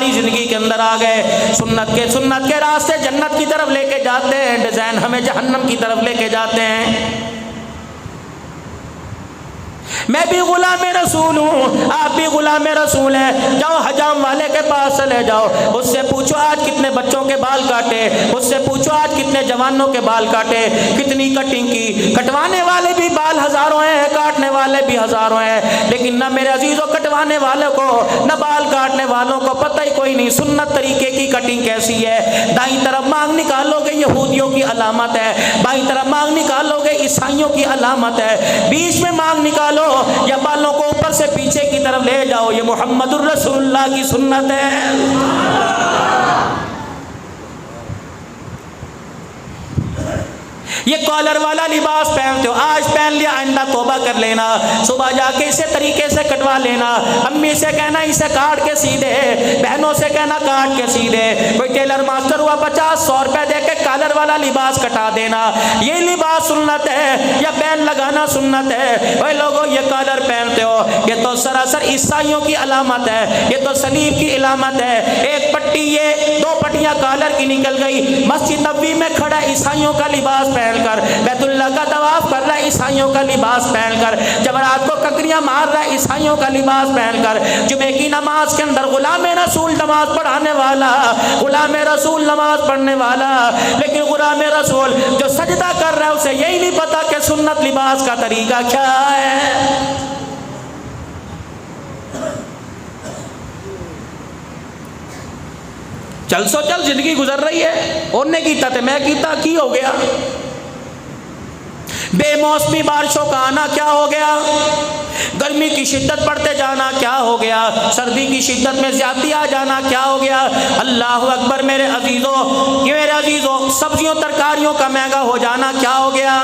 हमारी ज़िंदगी के अंदर आ गए। सुन्नत के रास्ते जन्नत की तरफ लेके जाते हैं, डिज़ाइन हमें जहन्नम की तरफ लेके जाते हैं। मैं भी गुलाम रसूल हूँ, आप भी गुलाम रसूल हैं। जाओ हजाम वाले के पास चले जाओ, उससे पूछो आज कितने बच्चों के बाल काटे, उससे पूछो आज कितने जवानों के बाल काटे, कितनी कटिंग की। कटवाने वाले भी बाल हजारों हैं, काटने वाले भी हजारों हैं, लेकिन न मेरे अजीजों कटवाने वालों को न बाल काटने वालों को पता ही कोई नहीं सुन्नत तरीके की कटिंग कैसी है। दाईं तरफ मांग निकालोगे यहूदियों की अलामत है, बाईं तरफ मांग निकालोगे ईसाइयों की अलामत है, बीच में मांग निकालो या बालों को ऊपर से पीछे की तरफ ले जाओ, ये मुहम्मदुर रसूलुल्लाह की सुन्नत है। ये कॉलर वाला लिबास पहनते हो, आज पहन लिया, आइंदा तौबा कर लेना, सुबह जाके इसे तरीके से कटवा लेना। अम्मी से कहना इसे काट के सी दे, बहनों से कहना काट के सी दे। कोई टेलर मास्टर हुआ 50-100 रुपए दे के कॉलर वाला लिबास कटा देना, ये लिबास सुन्नत है या बैन लगाना सुन्नत है? भाई लोगों ये कॉलर पहनते हो, ये तो सरासर ईसाइयों की अलामत है, ये तो सलीब की अलामत है। एक पट्टी ये 2 पट्टियां कॉलर की निकल गई, मस्जिद नबी में खड़ा ईसाइयों का लिबास पहनकर, बैतुल्लाह का तवाफ कर रहा है ईसाइयों का लिबास पहनकर, जमरात को ककरियां मार रहा है ईसाइयों का लिबास पहनकर, जुमे की नमाज के अंदर गुलाम रसूल नमाज पढ़ाने वाला, गुलाम रसूल नमाज पढ़ने वाला, लेकिन गुलाम रसूल जो सजदा कर रहा है उसे यही नहीं पता कि सुन्नत लिबास का तरीका क्या है। चल सो चल जिंदगी गुजर रही है, उन्हें कीता थे मैं कीता की हो गया। बेमौसमी बारिशों का आना क्या हो गया, गर्मी की शिद्दत बढ़ते जाना क्या हो गया, सर्दी की शिद्दत में ज्यादती आ जाना क्या हो गया। अल्लाह अकबर मेरे अजीजों, सब्जियों तरकारियों का महंगा हो जाना क्या हो गया।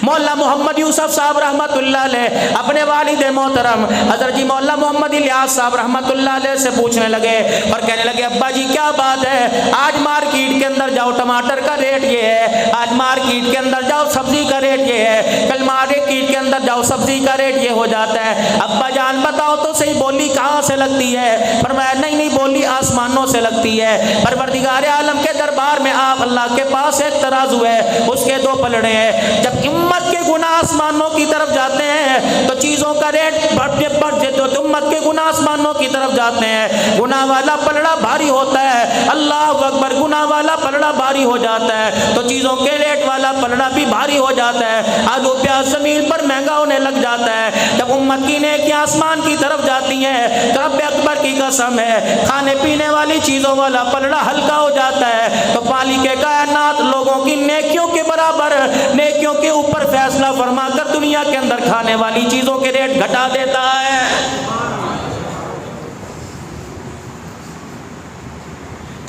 मौला मोहम्मद यूसुफ साहब रहमतुल्लाह अलैह अपने वालिद मोहतरम हज़रत जी मौला मोहम्मद इलियास साहब रहमतुल्लाह अलैह से पूछने लगे और कहने लगे अब्बा जी क्या बात है, आज मार्केट के अंदर जाओ टमाटर का रेट ये है, आज मार्केट के अंदर जाओ सब्जी का रेट ये है, कल मार्केट के अंदर जाओ सब्जी का रेट ये हो जाता है। अब्बा जान बताओ तो सही बोली कहाँ से लगती है? फरमाया नहीं बोली आसमानों से लगती है। परवरदिगार आलम के दरबार में आप अल्लाह के पास एक तराजू है, उसके 2 पलड़े हैं। जब उम्मत के गुनाह आसमानों की तरफ जाते हैं तो चीजों का रेट बढ़ते तो उम्मत के गुनाह आसमानों की तरफ जाते हैं, गुनाह वाला पलड़ा भारी होता है। अल्लाह अकबर, गुनाह वाला पलड़ा भारी हो जाता है तो चीजों के रेट वाला पलड़ा भी भारी हो जाता है। आलू प्याज जमीन पर महंगा होने लग जाता है। जब उम्मत की नेकियां आसमान की तरफ जाती हैं तो रब्बे अकबर की कसम है खाने पीने वाली चीजों वाला पलड़ा हल्का हो जाता है तो मालिक कायनात लोगों की नेकियों के बराबर, नेकियों के ऊपर फैसला फरमाकर दुनिया के अंदर खाने वाली चीजों के रेट घटा देता है।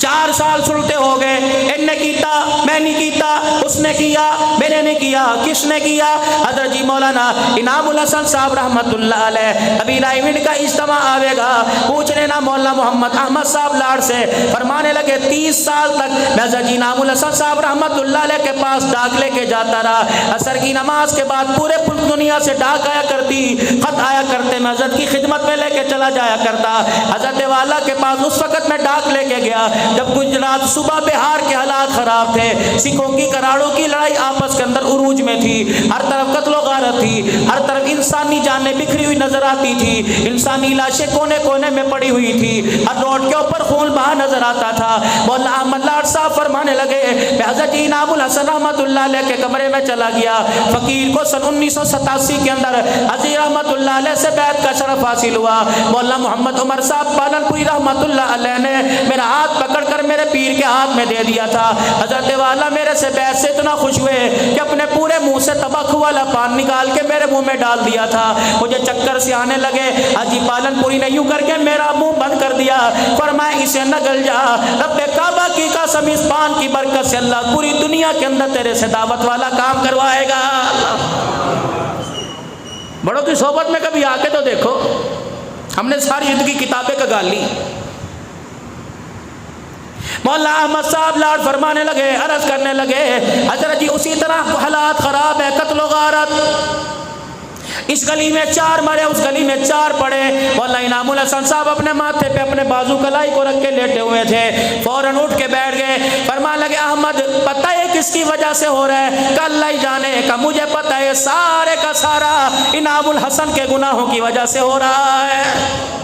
4 साल सुनते हो गए, इनने कीता, मैं नहीं कीता, उसने किया, मैंने नहीं किया, किसने किया? हज़रत जी मौलाना इनामुल हसन साहब रहमतुल्लाह अलैह अभी लाइविड का इज्तिमा आवेगा, पूछ लेना मौलाना मोहम्मद अहमद साहब लाड़ से। फरमाने लगे 30 साल तक मैं हज़रत जी इनामुल हसन साहब रहमतुल्लाह अलैह के पास डाक लेके जाता रहा। असर की नमाज के बाद पूरे दुनिया से डाक आया करती, खत आया करते, मैं हज़रत की खिदमत में लेके चला जाया करता। हज़रत वाला के पास उस वक़्त मैं डाक लेके गया जब गुजरात सूबा बिहार के हालात खराब थे, सिखों की कराड़ों की लड़ाई आपस के अंदर उरूज में थी, हर तरफ कत्लो गारत थी, हर तरफ इंसानी जानें बिखरी हुई नजर आती थी, इंसानी लाशें कोने कोने में पड़ी हुई थी, हर रोड के ऊपर खून बहा नजर आता था। मौलाना अहमद लाड़ साहब फरमाने लगे मैं हज़रत इनामुल हसन रहमतुल्लाह अलैह के कमरे में चला गया। फकीर को सन 1987 के अंदर अज़ी रहमतुल्लाह अलैह से बैत का शरफ हासिल हुआ। मौलाना मोहम्मद उमर साहब पालनपुरी रहमतुल्लाह अलैह ने मेरा हाथ पकड़ कर मेरे पीर के हाथ में दे दिया था। हजरत वाला मेरे से बैत से इतना खुश हुए कि अपने पूरे मुंह से तबक वाला पान निकाल के मेरे मुंह में डाल दिया था। मुझे चक्कर से आने लगे। हाजी पालनपुरी ने यूं करके मेरा मुंह बंद कर दिया, फरमाया इसे न गल जा, रब्बे काबा की कसम इस पान की बरकत से अल्लाह पूरी दुनिया के अंदर तेरे से दावत वाला काम करवाएगा। बड़ों की सोबत में कभी आके तो देखो, हमने सारी जिंदगी किताबें का गाल ली। मौलाना अहमद साहब लाड़ फरमाने लगे, अर्ज करने लगे हजरत जी उसी तरह हालात खराब है, कत्लो गारत इस गली में 4 मरे, उस गली में 4 पड़े। मौलाना इनामुल हसन साहब अपने माथे पे अपने बाजू कलाई को रख के लेटे हुए थे, फौरन उठ के बैठ गए, फरमाने लगे अहमद पता है किसकी वजह से हो रहा है? कल अल्लाह जाने का, मुझे पता है सारे का सारा इनामुल हसन के गुनाहों की वजह से हो रहा है।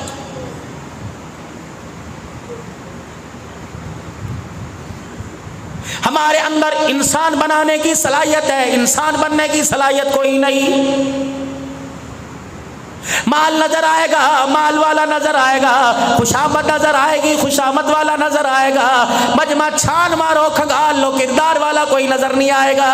हमारे अंदर इंसान बनाने की सलाहियत है, इंसान बनने की सलाहियत कोई नहीं। माल नजर आएगा, माल वाला नजर आएगा, खुशामद नजर आएगी, खुशामद वाला नजर आएगा, मजमा छान मारो खंगाल लो, किरदार वाला कोई नजर नहीं आएगा।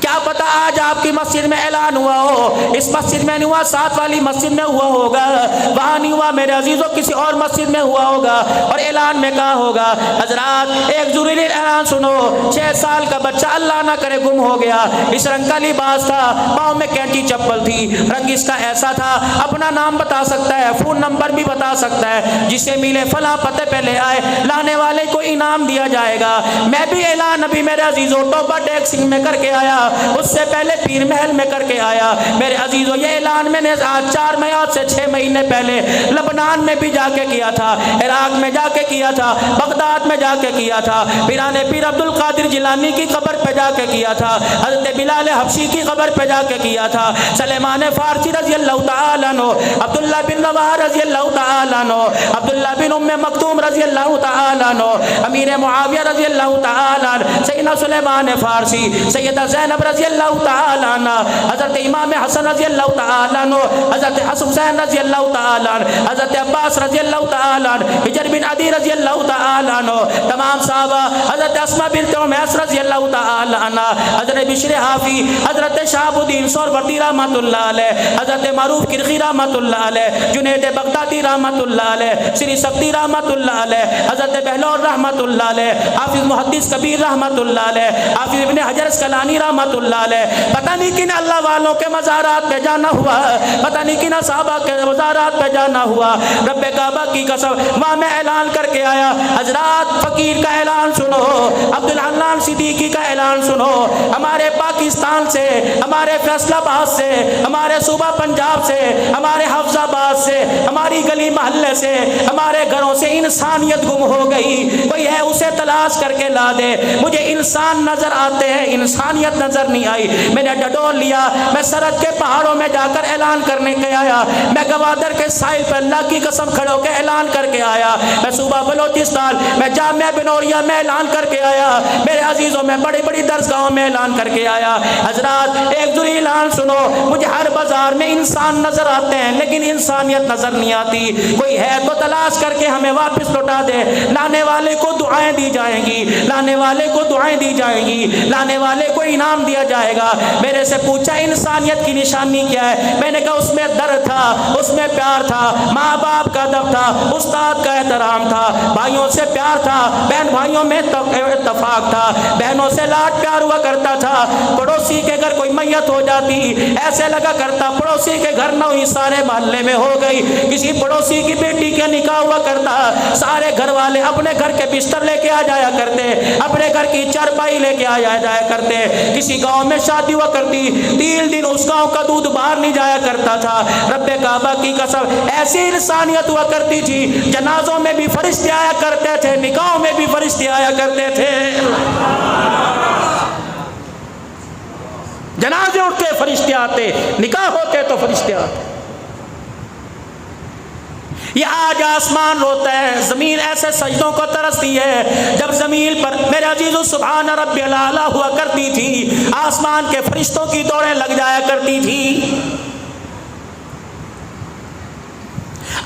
क्या पता आज आपकी मस्जिद में ऐलान हुआ हो, इस मस्जिद में नहीं हुआ, साथ वाली मस्जिद में हुआ होगा, वहां नहीं हुआ मेरे अजीजों किसी और मस्जिद में हुआ होगा, और ऐलान में कहा होगा हजरात एक जरूरी ऐलान सुनो, 6 साल का बच्चा अल्लाह ना करे गुम हो गया, इस रंग का लिबास था, पाँव में कैंची चप्पल थी, रंग इसका ऐसा था, अपना नाम बता सकता है, फोन नंबर भी बता सकता है, जिसे मिले फला पते पे ले आए, लाने वाले को इनाम दिया जाएगा। मैं भी ऐलान अभी मेरे अजीजों टोबा टेक सिंह में करके आया, उससे पहले पीर महल में करके आया। मेरे अजीजों ये ऐलान मैंने आज 4 महीने से 6 महीने पहले लबनान में भी जाके किया था, इराक में जाके किया था, बगदाद में जाके किया था, पीराने पीर अब्दुल कादिर जिलानी की कब्र पे जाके किया था, हजरत बिलाल हबशी की कब्र पे जाके किया था, सलेमान फारसी रजी अल्लाह तआला अन्हु, अब्दुल्लाह बिन रवाह रजी अल्लाह तआला अन्हु, अब्दुल्लाह बिन उम्मे मक्तूम रजी अल्लाह तआला अन्हु, अमीर मुआविया रजी अल्लाह तआला अन्हु, सैयदना सुलेमान फारसी, सैयदा ज़ैनब रजी अल्लाह तआला अन्हा, हजरत इमाम हसन रजी अल्लाह तआला अन्हु, हजरत हुसैन रजी अल्लाह तआला अन्हु, हजरत अब्बास रजी अल्लाह तआला अन्हु, हिजर बिन अदी रजी अल्लाह तआला अन्हु, तमाम साहबा, हजरत अस्मा बिन्त उमैस रजी अल्लाह तआला अन्हा, हजरत बिश्र हाफी, हजरत शहाबुद्दीन सोरवर्दी रहमतुल्लाह अलैह, हजरत मारूफ किरखी रहमतुल्लाह अलैह, जुनैद बगदादी रहमतुल्लाह अलैह, श्री सख्ती रहमतुल्लाह अलैह, हजरत बहलौल रहमतुल्लाह अलैह, हाफिज मुहद्दिस कबीर रहमतुल्लाह अलैह, हाफिज इब्न हजर अस्कलानी रहमतुल्लाह अलैह, पता नहीं किन अल्लाह वालों के मज़ारात पे जाना हुआ, पता नहीं किन सहाबा के मज़ारात पे जाना हुआ, रब्बे काबा की कसम वहाँ मैं ऐलान करके आया, हजरात फकीर का ऐलान सुनो, अब्दुल हन्नान सिद्दीकी का ऐलान सुनो, हमारे पाकिस्तान से, हमारे फैसलाबाद से, हमारे सूबा पंजाब से, हमारे हफ्जाबाद से, हमारी गली मोहल्ले से, हमारे घरों से इंसानियत गुम हो गई, कोई है उसे तलाश करके ला दे, मुझे इंसान नजर आते हैं, इंसानियत नजर नहीं आई। मैंने डडोल लिया, मैं सरहद के पहाड़ों में जाकर ऐलान करने के आया, मैं गवादर के साहिल पर अल्लाह की कसम खड़े होकर ऐलान करके आया, मैं सूबा बलोचिस्तान, मैं जामिया बिनौरिया में ऐलान करके आया, मेरे अजीजों में बड़ी बड़ी दरसगाहों में ऐलान करके आया। हजरात एक जरूरी ऐलान सुनो, मुझे हर बाजार में इंसान नजर आते हैं लेकिन इंसानियत नजर नहीं आती, कोई है तो तलाश करके हमें वापस लौटा दे, लाने वाले को दुआएं दी जाएंगी, लाने वाले को दुआएं दी जाएंगी, लाने वाले को इनाम दिया जाएगा। मेरे से पूछा इंसानियत की निशानी क्या है, मैंने कहा उसमें दर्द था, उसमें प्यार था, माँ बाप का अदब था, उस्ताद का एहतराम था, भाइयों से प्यार था, बहन भाइयों में इत्तफाक था, बहनों से लाड प्यार हुआ करता था, पड़ोसी के घर कोई मैयत हो जाती ऐसे लगा करता पड़ोसी के घर न हुई सारे मोहल्ले में हो गई, किसी पड़ोसी की बेटी के निकाह हुआ करता, सारे घर वाले अपने घर के बिस्तर लेके आ जाया करते, अपने घर की चारपाई लेके आ जाया करते, किसी गांव में शादी हुआ करती 3 दिन उस गांव का दूध बाहर नहीं जाया करता था, रब्बे काबा की कसम ऐसी इंसानियत हुआ करती थी, जनाजों में भी फरिश्ते आया करते थे, निकाहों में भी फरिश्ते आया करते थे, जनाजे उठते फरिश्ते आते, निकाह होते तो फरिश्ते आते। ये आज आसमान रोता है, जमीन ऐसे सजदों को तरसती है, जब जमीन पर मेरे अजीजों सुभान रब्बिल आला हुआ करती थी, आसमान के फरिश्तों की दौड़ें लग जाया करती थी।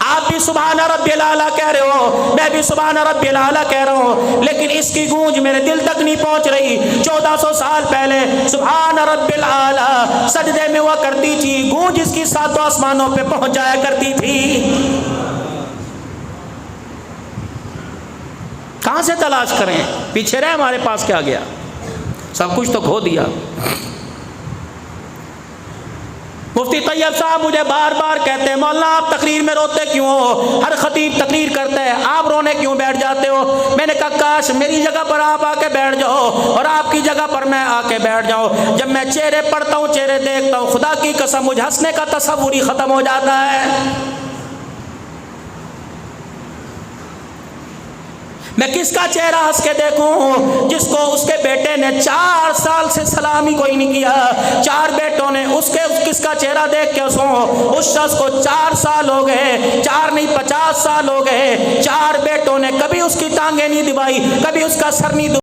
आप भी सुभान रब्बिल आला कह रहे हो, मैं भी सुभान रब्बिल आला कह रहा हूँ, लेकिन इसकी गूंज मेरे दिल तक नहीं पहुँच रही। 1400 साल पहले सुभान रब्बिल आला सजदे में हुआ करती थी, गूंज इसकी 7 आसमानों पे पहुँच जाया करती थी। कहाँ से तलाश करें, पीछे रहे हमारे पास क्या गया, सब कुछ तो खो दिया। मुफ्ती तैयब साहब मुझे बार बार कहते हैं, मौलाना आप तकरीर में रोते क्यों हो? हर खतीब तकरीर करता है, आप रोने क्यों बैठ जाते हो? मैंने कहा काश मेरी जगह पर आप आके बैठ जाओ और आपकी जगह पर मैं आके बैठ जाऊं। जब मैं चेहरे पढ़ता हूँ, चेहरे देखता हूँ, खुदा की कसम मुझे हंसने का तसव्वुर ही खत्म हो जाता है। मैं किसका चेहरा हंस के देखूं जिसको उसके बेटे ने 4 साल से सलामी कोई नहीं किया, 4 बेटों ने किसका चेहरा देख के हंसूं? उस शख्स को 4 साल हो गए, 4 नहीं 50 साल हो गए, 4 बेटों ने कभी उसकी टांगे नहीं दबाई, कभी उसका सर नहीं